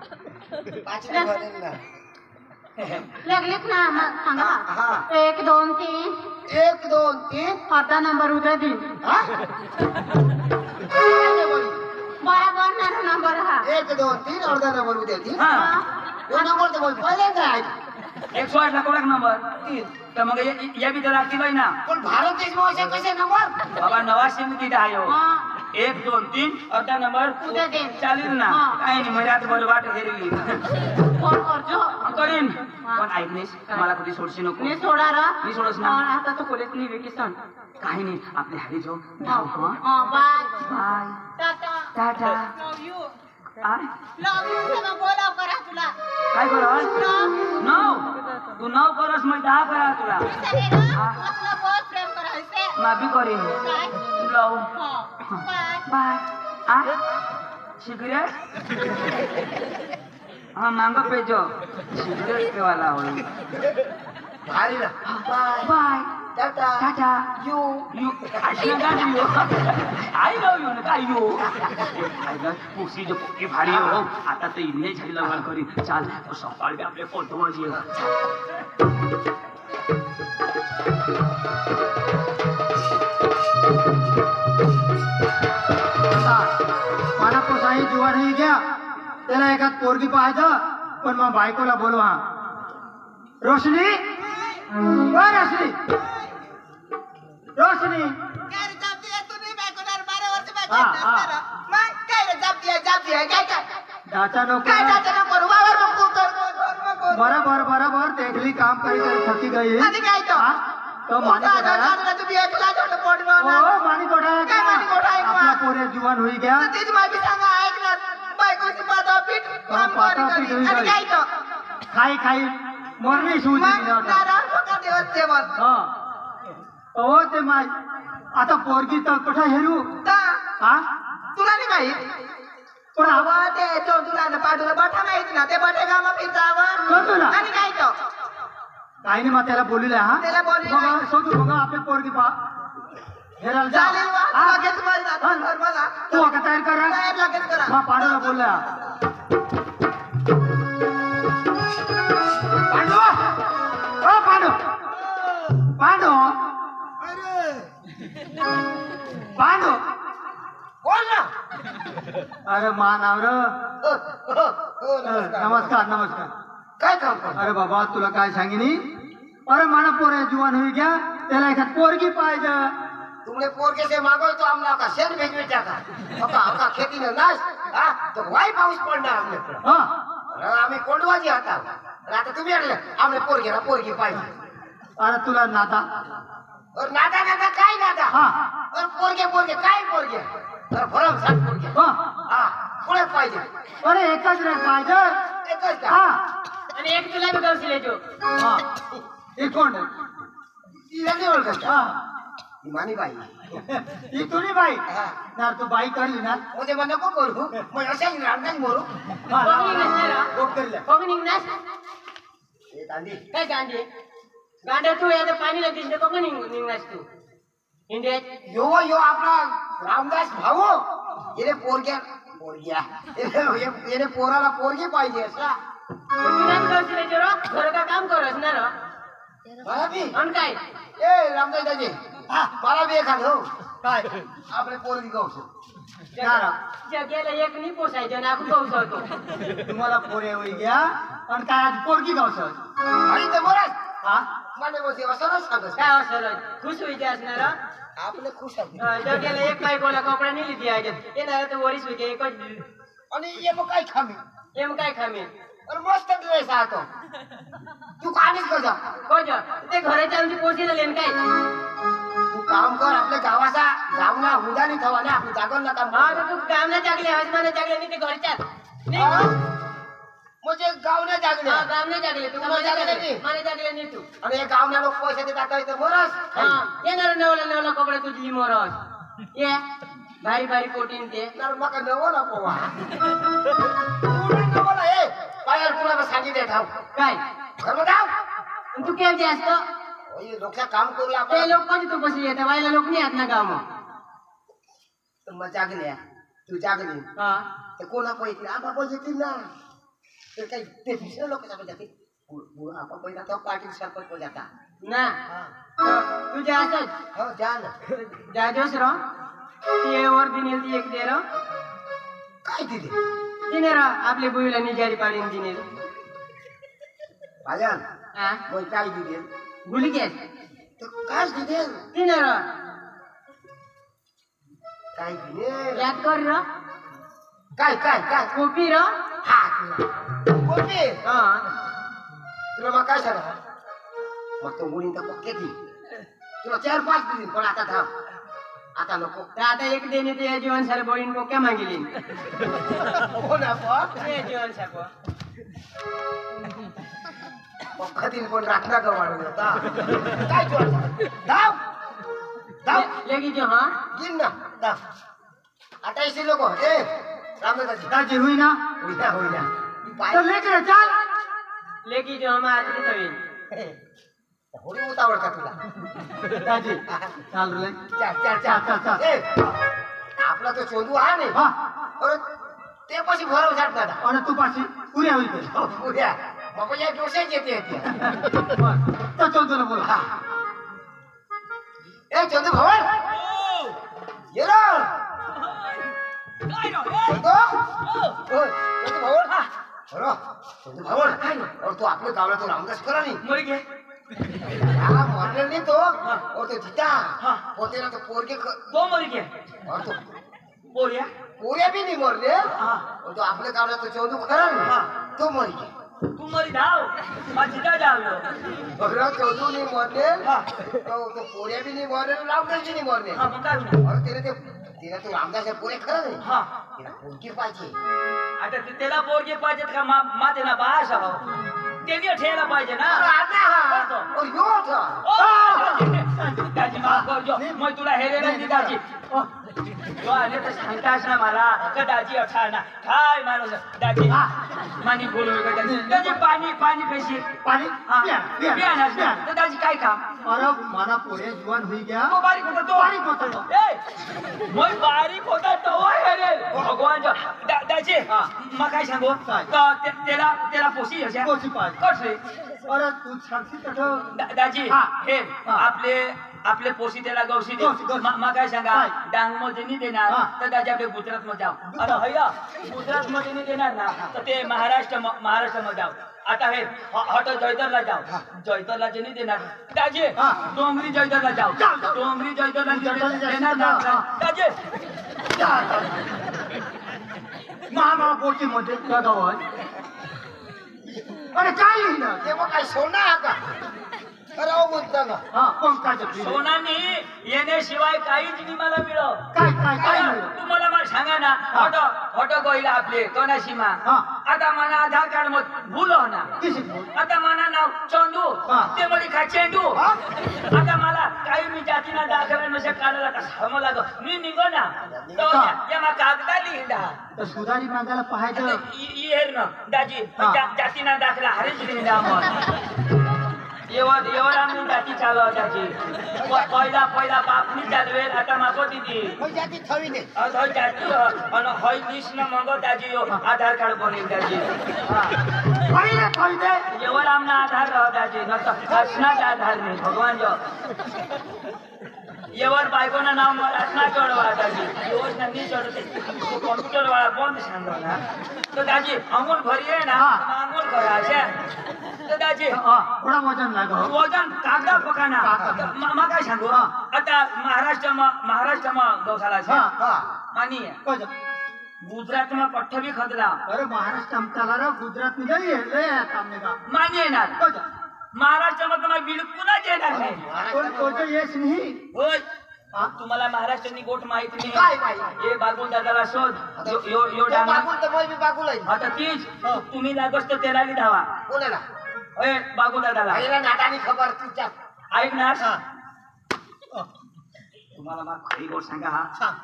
पाचवी भरेल ना लागलेत ना मग सांगा हा 1 2 3 1 2 3 अर्धा नंबर उद्या दिन बराबर ना नंबर हा 1 2 3 अर्धा नंबर उद्या ती हा तो नंबर तर बोल पहिल्यांदा आहे 108 ला कोणाक नंबर 3 तर मग या बी तर लागती बाई ना पण भारत देश मध्ये कसे नंबर बाबा नवा समिती आहे हा 1 2 3 अर्धा नंबर उद्या दिन चालेल ना हा. काही नाही म्हणजे आता बरं वाट हेरली फोन करजो करीन पण ऐक नाही मला कधी सोडशी नको मी सोडा रा मी सोडस ना आता तो कॉलेज नाही वेकेशन काही नाही आपले हरी जो bye bye tata tata love you I love you सगळं बोलाव करा तुला काय करस नव तू नव करस मग 10 करा तुला तुला बहुत प्रेम करायचे मैं भी करीन काय लव बाय बाय आ सिगरेट हाँ मांगो पे जो सिगरेट के वाला हो भारी ना bye bye tata tata you you Aashna का यू आई लव यू ना यू आई लव पुसी जो पुकी भारी हो आता तो इन्हें छली लवण करी चाल तो सकाळ भी आपले फोटो वाजी मला कोसाही जुवा नाही घ्या त्याला एखाद पोरगी पाहायचं पण मग बायकोला बोलवा रोशनी ओ रोशनी रोशनी डाचा नको बराबर बराबर देखली काम करी करी थकी गई हाँ? तो मानी कोठा आपला पोरे जुवान हुई गया पाता पीठ हुई गई खाई खाई मोरनी सूजी हो ते माय आता पोरगी तर कुठं हेरू हा तुला नाही माहित पण हवा ते चौधुला पाठवलं बठा माहिती ना ते बठे गावा फिरतावं चौधुला? आणि काय तो काही नाही मग त्याला बोलले हा त्याला बोलले बघा नाही. शोधू बघा आपले पोरगी पा हेरायला जा. चालेल वा हा? लगेच मला तू आता तयार करा तयार लगेच करा मग पांडूला बोलला पांडू ओ पांडू पांडू पांडू बोल ना अरे मानावर नमस्कार नमस्कार नमस्कार काय काम कर अरे बाबा तुला काय सांगिनी अरे माना पोरे जुवान हुई गया त्याला एखाद पोरगी पाहिजे तुमने पोरगे से मांगो तो हम का शेर भेज बेटा का अका खेती में नाश हा तो वाई पाऊस पडणार आपल्याकडे हा अरे आम्ही कोंडवाजी आता आणि आता तुम्ही आणले आम्ही पोरगी पाहिजे अरे तुला नाता और नादा नादा काय नादा हा और पोरगे काय पोरगे तर भरमसाठ पोरगे हा हा पुढे पाहिजे अरे एकच रे पाहिजे एकच का हा आणि एक तुला बी गवशील जो हा हे कोण आहे? तिला नाही ओळखत हा इमानी बाई ही तुझी बाई हा ना तू बाई करली ना मुझे मन नको करू मग अशा रांगण बोलू हा, लावा, कोणी नसणार, लावा. हा? बोट करल्या. कोण निघणार हे गांधी काय गांडे गांडे तू याचं पाणी लागतील कोण निघणार तू इंडियात यो आपला रामदास भाऊ येणे पोरग्या येणे पोराला पोरगी पाहिजे असा तुला बी गवशील जो घर का काम कर असणार मला बी आणि काय ए रामदास दाजी मला बी एखाद हो काय आपले पोरगी गावसो जग्याला एक नाही पोसायचं ना खूप पावसावतो तुम्हाला पोरे होई गया आणि काय आज पोरगी गावसत आणि ते बरंच हा माने बसे असं नाही सांगत काय असं खुश होईचे असणार आपले खुश आहे जग्याला एक बायकोला कपडा नेली ती याच्यात येणार तर वरीस होते एकच आणि ये मग काय खामी एम काय खामे अरे मस्त ड्रेस आहे तो तू काढीच कर जा कोण ते घराच्या आमची पोची झाली काय तू काम कर आपल्या गावाचा गावना हुंडानी ठेवा ना आपली जागल नका हा तर तू गावना चागले हजमाना चागले नाही ते घरच्यात म्हणजे गावना जागले गावना चागले तू तुला जागले नाही? मला चागले नाही तू आणि हे गावना लोक पैसे देतात इथं बरंच हा येणार नवला कपडे तुझी मोरस ये भारी भारी पोटीन ते तर मग नवो ना पोवा तू बोला ए पायर तुला सांगितले ठाव काय खरं धाव तू केवढे असतो ओय लोकला काम करू ते आपण लोक कोणी तू बसली येते वायला लोक नाही आहेत ना गाव मग जागले तू जागली हा ते कोणा पैसे आबा पैसे ना ते काही ते दुसरे लोक सगळे जाते आपण पहिला तो पाटील सरपंच को जाता ना तुझे असंच हो जा ना जाजोस रो ते वर दिनेल ती एक दे रो काय दिले दिने रो आपले बुईला निजारी पाडीन दिने भाज्यान हा मग काय दिले भुली गेस तर काय दिले दिने रो काय दिले याद कर रो काय काय काय कॉपी रो हा तुला कोपी हा तुला मग काय सांगा मग तो मुलींचा पक्के दी तुला 4-5 दिली पण आता थांब आता नको तर आता एक देणे ते जीवन सर बोळीन को क्या मागिली हो ना पण हे जीवन सर पक्का दिन पण राखना गवाळ होता काय जोड धाव धाव लेगी जो हाँ गिन ना धाव आता इसे लोक ए रामदाजी दाजी हुई ना होईना होईना तो लेकर चल लेगी जो हम आज की तवी होडी उतावळ का तुला दाजी चल रे चाल चाल चल, चल, चल. ए आपला तो चोंदू हा ने हा और ते पशी भरव जात ना और तू पाशी पुऱ्या होई ते उद्या बाबा या डोसे येते तो चल तुला बोल हा ए चंदू भवन ये रो चंदू ओय चंदू भवन हा रो चंदू भवन और तो आपले गावला तो रामदास करा नहीं मरी गे हाँ मरने नहीं तो और तो जीता पोते ना तो पोर के तो मरी गे और तो बोलिया पूरे भी नहीं मरने और तो आपले गावला तो चौदह खरा नहीं तो मर गए तू मरी जाओ मजीदा जाओ और चौदह नहीं मरने तो पूरे भी नहीं मरने रामदास जी नहीं मरने हाँ मग काय होणार? और तेरे तो रामदास है पूरे खरा नहीं हा तेरा पोरकी पाहिजे आता त्याला पोरगे पाहिजेत का माते ना बास हो त्यांनी ठेवायला पाहिजे ना और आना करतो. और यो था ओ, दाजी माफ करजो मग तुला हेरे नाही दाजी जो आले तर सांगतास ना मला का दाजी अठा ना काय माणूस दाजी मानी बोलू का दाजी दाजी पाणी पाणी कशी पाणी हा पिया पिया ना तर दाजी काय काम अरे मला पोरे जुवान हुई गया तो बारीक होता तो बारीक होता तो. ए मग बारीक होता तो हेरे भगवान दाजी मग काय सांगू काय? त्याला पोशी अशा पोशी पाहिजे. कसले अरे तू सांगती तर दाजी हा. हे हा. आपले पोशी त्याला गवशी दे गवशी, गवशी. मग काय सांगा काय? डांग मध्ये नाही देणार हा. तर दाजी आपले गुजरात मध्ये जाऊ अरे हय्या गुजरात मध्ये नाही देणार ना तर ते महाराष्ट्र मध्ये जाऊ आता हे हॉट जयदरला जाऊ जयदरला जे नाही देणार दाजी हा. डोंगरी जयदरला जाऊ जाऊ. डोंगरी जयदरला जयदरला देणार ना हा. दाजी मामा पोटी मध्ये लगावत अरे काय लिहिलं ते मग काय सोना आहे का अरे ओ म्हणता ना हा पंकाचं पिढी. सोनानी येण्याशिवाय काहीच नाही मला मिळव काय काय काय लिहिलं? तुम्हाला मला सांगा ना ऑटो गोईला आपले कोणा सीमा हा. आता मला आधार कार्ड मग भूल हो ना किसी बोल आता मला नाव चंदू हा. ते मला खा चेंडू हा? आता मला काही मी जातीना दाखला नसे काढायला कसं मला मी निघो ना तो हा. या मा कागदा लिहिला तर सुधारी मागायला पाहायचं येर ना दाजी हा. जातीना दाखला हरेच लिहिला मग एवढा आम्ही जाती चालव त्याची पहिला बापनी चालवेल आता मागो दिदी मग जाती थवी दे अधो जाती आणि हय लिस्ट न मगो त्याची आधार कार्ड बनेल त्याची पहिले पहिले एवढा आमना आधार त्याची असणार आधार नाही भगवान जो एवढ बायकोना नाव मला असणार चढवा त्याची योजना नाही चढते कॉम्प्युटर वाला बंद सांगतो ना तर त्याची अंगून भरी आहे ना अंगून करायच्या तर त्याची थोडा वजन लाग वजन कागदा पकाना कागदा. मग काय सांगू हा. आता महाराष्ट्रमा गौशाला છે हा मानी कज गुजरातમાં કઠ્ઠ બી ખતરા अरे महाराष्ट्र आमच्याला रे गुजरात ની જઈએ લે તમને का मानी येणार कज महाराष्ट्रामध्ये तुम्हाला बिलकुलच येणार नाही कोण कोणतं येस नाही होय हा? तुम्हाला महाराष्ट्राची गोष्ट माहित काय नाही माहिती? हे बागुल दादाला शोध यो तो डांगा बागुल तर मग मी बागुल आहे आता तीच तुम्ही लागोस तर त्याला बी धावा कोणाला होय बागुल दादाला आईला नाटानी खबर तुझ्या ऐक ना हा. तुम्हाला मग खरी गोष्ट सांगा हा सांग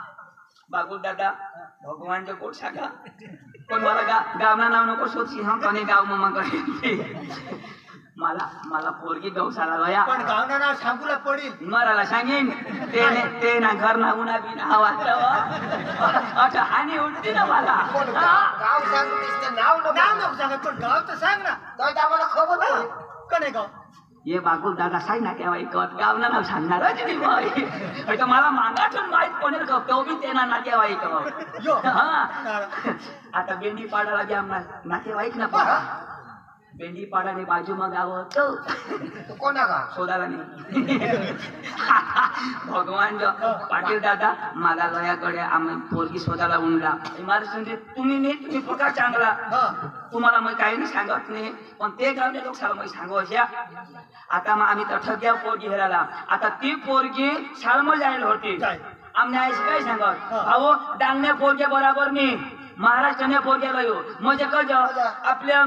बागुल दादा भगवानचं गोड सांगा पण मला गावना नाव नको शोधशी हा कने गाव मम्मा कडे मला पोरगी गवसाला गया पण गावना नाव सांगूला पडील मराला सांगेन ते ना घर ना उन्हा बिना हवा अच्छा हानी उठती ना मला पण गाव सांगू दिसतं नाव नको नाव नको सांगत पण गाव तर सांग ना तर आम्हाला खबर नाही कणे गाव ये बागुल दादा सांग ना केव्हा ऐकत गावना नाव सांगणार तर मला मागाठून माहित कोणी तो बी ते ना नातेवाईक यो हा आता बेंडी पाडाला बी आम्हाला नातेवाईक ना पडा बेंडी पाडाने बाजू मग गाव तो कोणा गाव शोधायला नाही भगवान जो पाटील दादा मला गयाकडे आम्ही पोरगी शोधायला उंडला महाराष्ट्र तुम्ही प्रकार चांगला तुम्हाला मग काही नाही सांगत नाही पण ते गावले लोक मला मग सांगू अशा आता मग आम्ही तर ठग्या पोरगी हेरायला आता ती पोरगी शाळेत जायला होती आम्ही आईशी काय सांगत अहो डांगण्या पोरग्या बरोबर नाही महाराष्ट्राने पोरग्या गयो म्हणजे कज आपल्या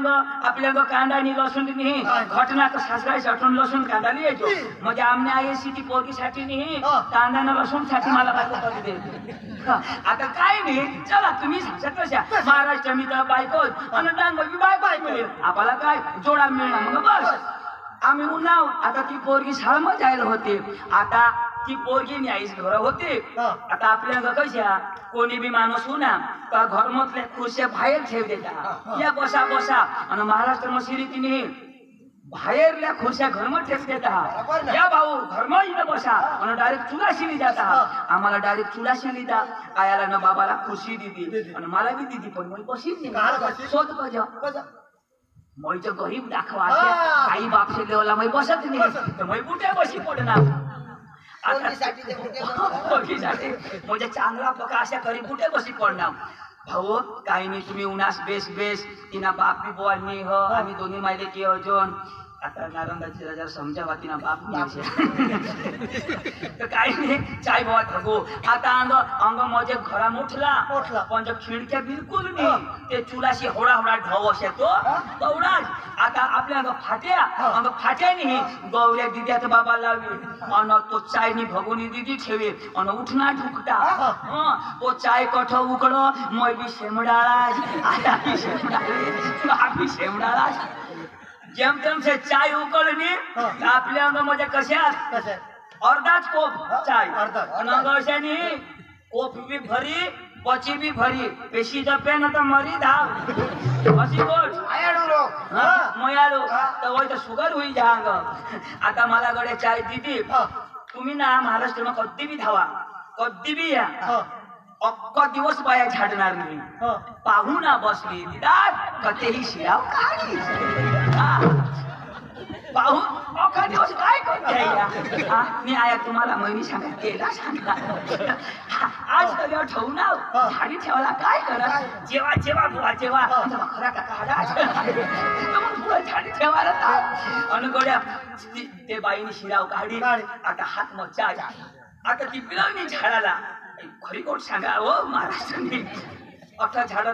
अंग कांदा आणि लसूण नाही घटना तर सासराय साठून लसूण कांदा लिहायचो म्हणजे आमने आईशी ती पोरगीसाठी नाही कांदा ना लसूण साठी मला बायको कधी दे आता काय नाही चला तुम्ही सांगता कशा महाराष्ट्र मी तर बायकोच आणि डांग बायको मिळेल आपल्याला काय जोडा मिळणार मग बस आम्ही उन्हाव आता ती पोरगी शाळेत जायला होते आता ती पोरगी न्यायच घर होते आता आपल्या कशा कोणी बी माणूस होना तर घरमधल्या खुर्च्या बाहेर ठेव देता या बसा आणि महाराष्ट्र मशिरी तिने बाहेरल्या खुर्च्या घरमध्ये ठेव देता या भाऊ घरमध्ये बसा आणि डायरेक्ट चुलाशी जाता आम्हाला डायरेक्ट चुलाशी लिदा आयाला न बाबाला खुर्ची दिली आणि मला बी दिली पण मी बशीच नाही शोध बजा मैचं गरीब दाखवा काही बापशे लेवला मै बसत नाही तर मै कुठे बशी पडणार म्हणजे चांगला पका अशा करी कुठे बशी पडणार भाऊ काही नाही तुम्ही उन्हास बेस तिना बाप बी बोलणी हो आम्ही दोन्ही माहिले की अजून आता नारंगाची जरा समजावा तिना बाप तर काही नाही चाय बाबा ठगो आता अंग माझे घरा मोठला पण खिडक्या बिलकुल नाही ते चुलाशी होडा ढव असे तो तेवढाच आता आपल्या अंग फाट्या नाही गौऱ्या दिद्याचं बाबा लावी आणि तो चाय नी भगोनी दिदी ठेवे आणि उठना ढुकटा तो चाय कठ उकड मै बी शेमडाळाच जेम तेम से चाय उकळली आपल्या अंगामध्ये कशात अर्धाच कोप चाय अंगाशानी कोप बी भरी पची बी भरी पेशी जपे न तर मरी धाव अशी गोट मयालो तर शुगर होई जा अंग आता मला गडे चाय दिदी तुम्ही ना महाराष्ट्र कधी बी धावा कधी बी या अक्का दिवस बाया झाडणार नाही पाहू ना बसली दिदात कतेही शिराव काढली पाहू अख्खा दिवस काय करते मी आया तुम्हाला महिनी सांगा केला सांगा आज कधी ठेवू ना झाडी ठेवायला काय करा जेव्हा खरा काका झाडी ठेवायला आणि गड्या ते बाईने शिराव काढी आता हात मग चाय आता ती बिलवणी झाडाला खरी गोट सांगा ओ महाराष्ट्राने अठ झाड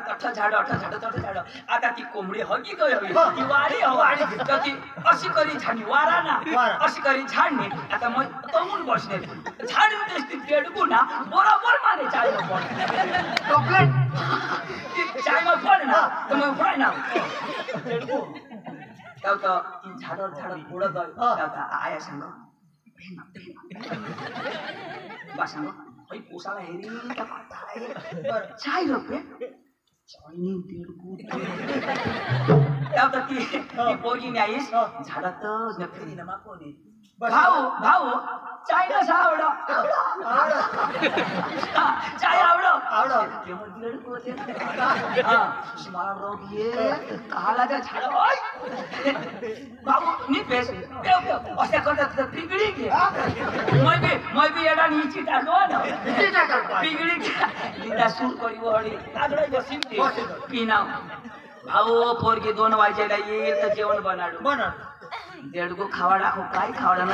आता ती कोंबडी हगी गई ती वारी हवी तर ती अशी करी झाडणी वारा ना अशी करी झाडणी आता मग तमून बसणे झाडून दिसते तेडकू ना बरोबर माने चाय चाय पड ना तर मग पड ना तेडकू तेव्हा ती झाड पुढं गई आया सांग बा सांग भाई पोसाला हेरी का पाता है चाय रुपये चायनी तेव्हा ती पोरगी न्यायीस झाडातच नफेरी नमा कोणी भाऊ चाय कसा चाय मला रोग ये कहाला त्या झाड बाबू नी पेस अशा करतात पिगडी घे मै बी एडा नीची टाकवा ना पिगडी लिदा सूर करी वडी आगडा बसीन ते पिना भाऊ पोरगी 2 वाजेला येईल तर जेवण बनाडू देडगो खावा टाकू काय खावडा ना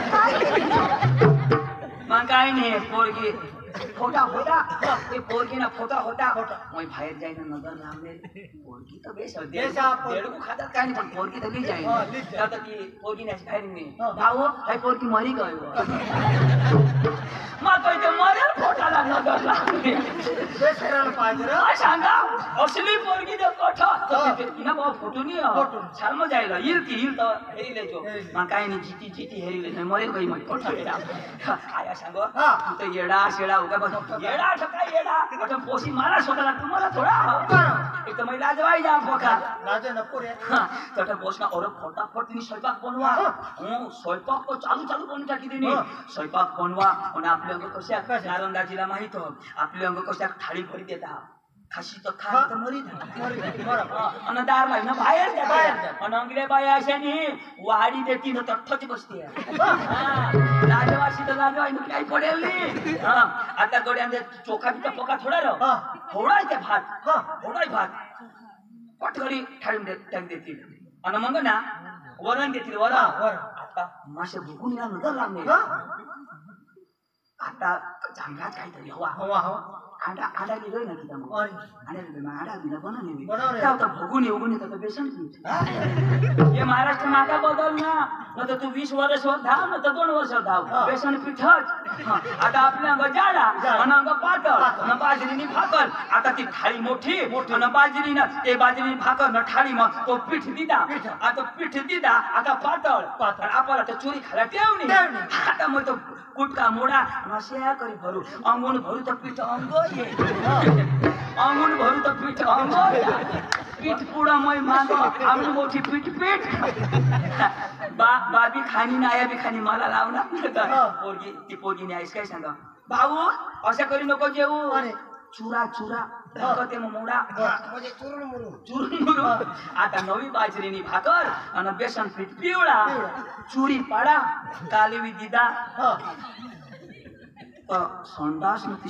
मग काय नाही पोरगी फोटा होता ते पोरगी ना फोटा होता मैं बाहेर जाईन नगर रामने पोरगी तर बेस देडगो खातात काय नाही पण पोरगी तर नाही जाईन आता ती पोरगी नाही बाहेर नाही भाऊ हाय पोरगी मरी गयो मग तो इथे मरेल फोटाला नजर लागली बेसरायला पाहिजे रे काय सांगा असली पोरगी दे कठा ना बाबा फुटून छान मजा यायला येईल तर हेरी जो मग काय नाही जिती हेरी नाही मरेल काही मग कठा येडा काय सांग तू तर येडा शेडा उगा बस येडा ठका येडा आता पोशी मला स्वतःला तुम्हाला थोडा एक तर महिला जवाई जा पोखा लाजे नको रे तर पोसना और फटाफट तिने स्वयंपाक बनवा स्वयंपाक तो चालू बनवून टाकी तिने स्वयंपाक बनवा आणि आपले अंग कशा नारंदाजीला माहित आपले अंग कशा थाळी भरी देता खाशी तर खा तर मरी आणि दार बाई ना बाहेर आणि अंगले बाई अशाने वाडी देती ना तठ्ठच बसते लाजवाशी तर लाजवाई काही पडेल नाही आता गड्यांमध्ये चोखा बिचा पोका थोडा राव थोडाय भात पटकरी ठाळून देतील आणि मग ना वरण देतील वरण आता मासे भुकून या नजर लागले आता चांगलाच काहीतरी हवा आडा लिहिलोय ना तिथं मग आडा लिहिलं बनवले भगून येऊन येतं बेसन हे महाराष्ट्र मागा बदल ना न तर तू 20 वर्ष धाव न तर 2 वर्ष धाव बेसन पिठच आता आपल्या अंग जाडा आणि अंग पातळ न बाजरीनी भाकर आता ती थाळी मोठी न बाजरीनं ते बाजरीनी भाकर न थाळी मग तो पीठ दिदा आता पातळ आपल्याला तर चोरी खायला ठेवणी आता मग तो कुटका मोडा नशा करी भरू अंगून भरू तर पीठ अंग ये अंगून भरू तर पीठ अंग पीठ पुढं मै माग आम्ही मोठी पीठ बाबी खाणी ना आया बी खाणी मला लावणार पोरगी आईस काय सांगा भाऊ असं करी नको जेऊ चुरा ते मोडा म्हणजे चुरून मुरून आता नवी बाजरीनी भाकर आणि बेसन पीठ पिवळा चुरी पाडा कालवी दिदा संडास नुती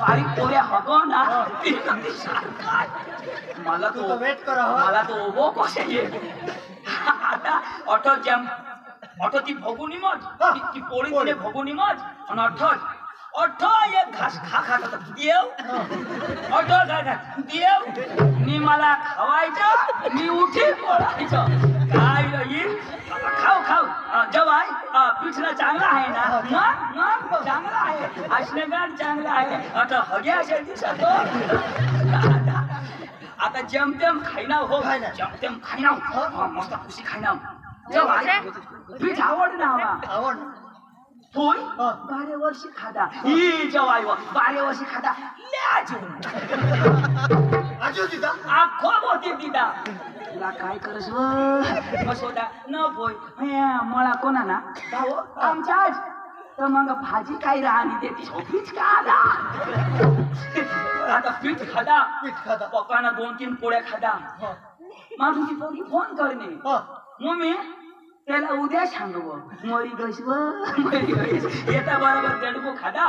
बारीक पोऱ्या हवं ना मला तो ओबो कसे ये आता ऑटो ती भगुनी मत ती पोळी तिने भगुनी मत आणि ऑटो एक घास खा देव मी मला खावायचं मी उठी पडायचं काय येईल खाऊ जवाय पिठला चांगला आहे ना मग चांगला आहे असणगार चांगला आहे आता हगे असे दिसतो आता जमतेम खाईना हो जमतेम खाईना मस्त खुशी खाईना जवाय पीठ आवड ना आवड होय 12 वर्ष खाता ही जवाई 12 वर्ष खाता आखो मोठी दिदा तुला काय करस मसोदा न बोय मला कोणा ना भाऊ आमच्याच तर मग भाजी काय राहणी देते पीठ खादा आता पीठ खादा पकाना 2-3 पोळ्या खादा माझी ती पोरी फोन करणे मम्मी त्याला उद्या सांगव मरी गईस येता बरोबर दडको खादा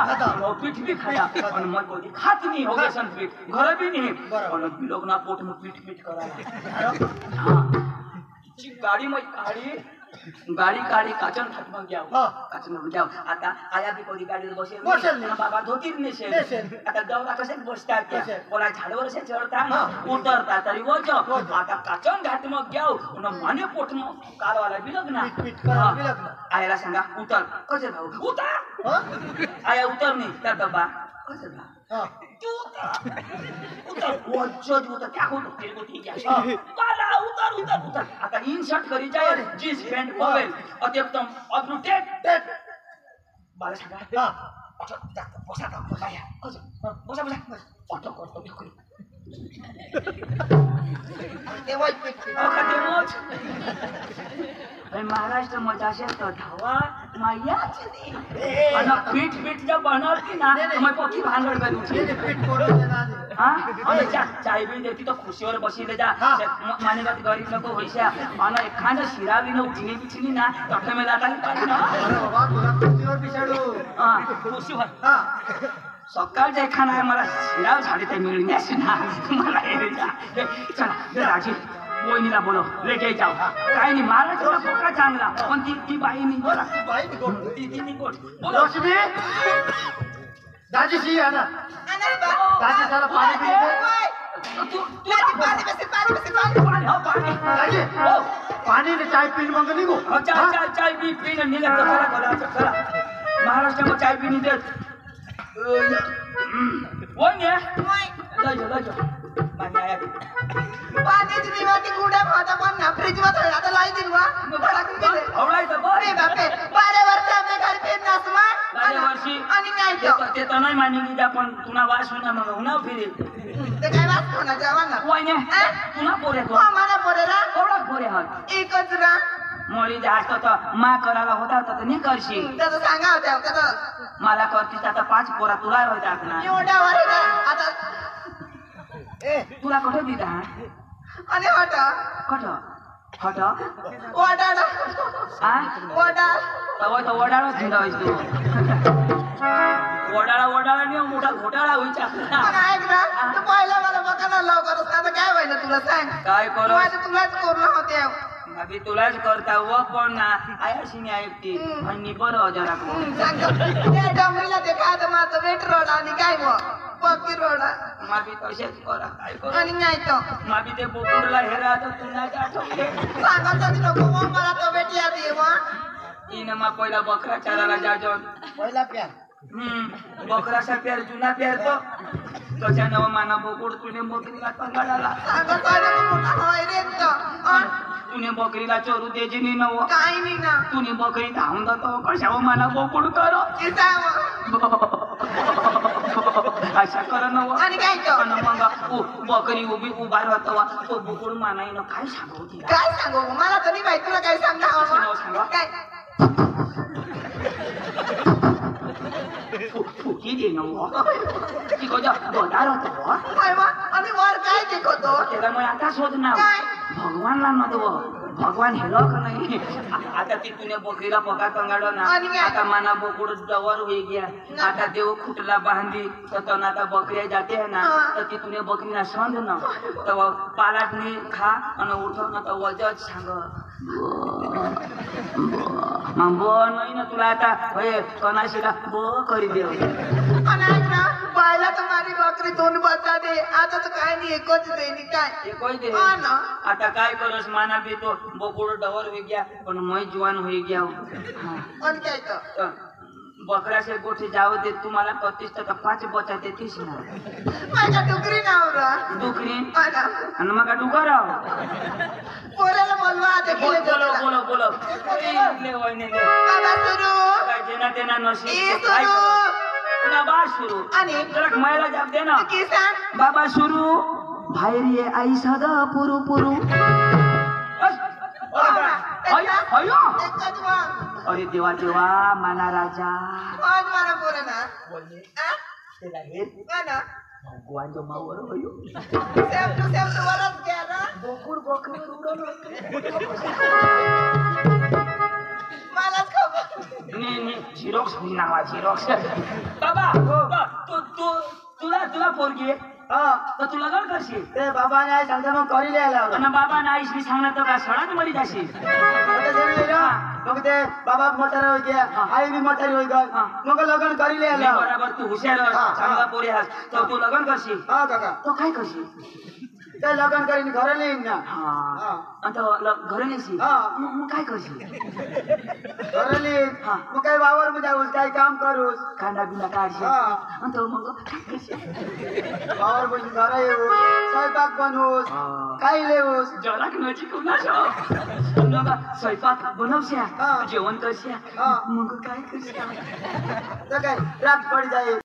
पीठ बी खादा आणि मग कधी खात नाही हो बेसन पीठ घर बी नाही पण लोक ना पोट में पीठ करायला हा गाडी मग गाडी काचन खात घ्याव आता आया बी कधी गाडीवर बसेल बाबा धोतीच नेसेल आता गवरा कसे बसतात कोणा झाडवर असे चढतात उतरतात तरी वच आता काचन घाट मग घ्याव माने पोट मग कारवाला बिलग ना आयाला सांगा उतर कसे भाऊ उतर आया उतर नाही त्या डब्बा कसे भाऊ आता इन शर्ट करी जाए जीन्स पैंट पवेल अत्यंतम अद्भुत बाला सांगा महाराष्ट्र मध्ये असेल तर धावा मायाच पीठ जब बनवती ना मग पक्की भांडवल चाय बी देती तो खुशीवर बसिले जा माने जाती गरीब लोक होईशा आणि एखादं शिरावी न उठणी बिछणी ना तठे मेला खुशीवर सकाळच्या खाना आहे मला शिराव झाडे ते मिळण्यास ना मला चला राजी वहिनीला बोलो लेटे जाऊ काही नाही महाराष्ट्राला पोका चांगला पण ती बाईनी बोला ती गोट लक्ष्मी दाजीशी आहे ना दाजी त्याला पाणी पाणी चाय पीन मग निघू चाय पी पीन निघत महाराष्ट्र में चाय पी नहीं देत कोण आहे लय मान्या आहे पाण्याची निवाती कुड्या खाता पण ना फ्रीज मध्ये आता लाई दिन वा आवडायचं बरं अरे बापे 12 वर्ष आपल्या घरी पेन नसमा 12 वर्षी आणि नाही ते तर नाही मान्य की आपण तुला वास होणार मग होणार फिरे ते काय वाच कोणा जेवण ना कोण तुला पोरे तो मला पोरे रा एवढा पोरे हात एकच रा मोळी जास्त तर मा करायला होता तर नाही करशील त्याचं सांगा होत्या त्याचं मला करतीस आता 5 पोरा तुला होतात ना एवढ्या वर आता तुला कुठे दिला आणि वाटा कुठं हट वाटाडा हा वाटा तवा तर वडाळा झिंडावायच तू वडाळा नाही मोठा घोटाळा व्हायचा पण ऐक ना तू पहिला मला बघा लवकर आता काय व्हायचं तुला सांग काय करू तुलाच कोरला होते अभी तुलाच करता व कोण ना आयाशी नाही ऐकते आणि बरं जरा त्या डमरीला ते काय माझं वेट रोड आणि काय मग पक्की रोड माबी तसेच करा काय करू आणि नाही तो माबी ते बोकुडला हेरा तर तुला आठवले सांगतच नको मग मला तो भेटी आधी मग इन मा पहिला बकरा चाराला जाजो पहिला प्यार बकराचा प्यार जुना प्यार तो त्याच्या नव माना बोकुड तुने बकरीला पंगाडाला सांगत मोठा होय रे तुने बकरीला चोरू द्यायची नाही नव काही नाही ना तुने बकरी धावून जातो कशावर मला बोकुड करो अशा कर नव आणि काय तो मग बकरी उभा राहतो तो बोकुड मानाईनं काय सांगू तिला काय सांगू मला तरी माहिती तुला काय सांगा काय फुकी दे नव तिकडच्या बदार होतो काय मग आणि वर काय देखतो त्यामुळे आता शोध ना भगवानला नव्हतो भगवान हेलो का नाही आता ती तुने बकरीला पका कंगाडो ना आता माना बोकुड जवळ होई गया आता देव खुटला बांधी तर आता बकऱ्या जाते है ना तर ती तुने बकरीला संध ना तर पालाटनी खा आणि उठव ना तर वजच सांग मग ब नाही ना तुला आता होय कनाशीला ब करी दे आणि ऐक ना पाहिला तर माझी बकरी 2 बच्चा दे आता तर काय नाही एकच दे नी काय एकच दे हा ना आता काय करस माना बी तो बोकुड डवर होई गया पण मै जवान होई गया आणि काय तर बकरा से गोठी जाओ दे तुम्हाला 35 टका 5 बचा देतीस ना माझ्या डुकरी नावरा डुकरी आला आणि मग डुकर पोराला बोलवा आता केले बोलो ले वहिनी ले बाबा सुरू काय जेना तेना नशीब ए काय सुरू पुन्हा बा सुरू आणि जरा मैला जाप दे ना की सांग बाबा सुरू बाहेर ये आई सदा पुरू पुरू अयो एकच मग अरे देवा देवा माना राजा आज मला पोरं ना त्याला हे ना भगवानच्या मावर होयो सेम टू वरच घ्या ना बोकुड बकरी उडवलं मलाच खबर नाही झिरोक्स होई नावा झिरोक्स बाबा तुला पोरगी तर तू लग्न करशील ते बाबाने आई सांगता मग करी लिहायला आणि बाबा नाही मी सांगणार तर का सडात मरी जाशील मग ते बाबा म्हातारा होई गया आई भी म्हातारी होई गई मग लग्न करी लिहायला बराबर तू हुशार आहेस, चांगला पोरी आहेस तर तू लग्न करशील हा काका तो काय करशील ते लग्न करीन घर येईन ना आता घरी नेशील मग काय करशील घर येईन मग काही वावर मध्ये जाऊस काही काम करूस कांदा बिना काढशील आणि तो मग काय करशील वावर मध्ये घर येऊस स्वयंपाक बनवूस काही लेऊस जरा नची कुणाशो स्वयंपाक बनवश्या जेवण करश्या मग काय करश्या तर काय रात पडी जाईल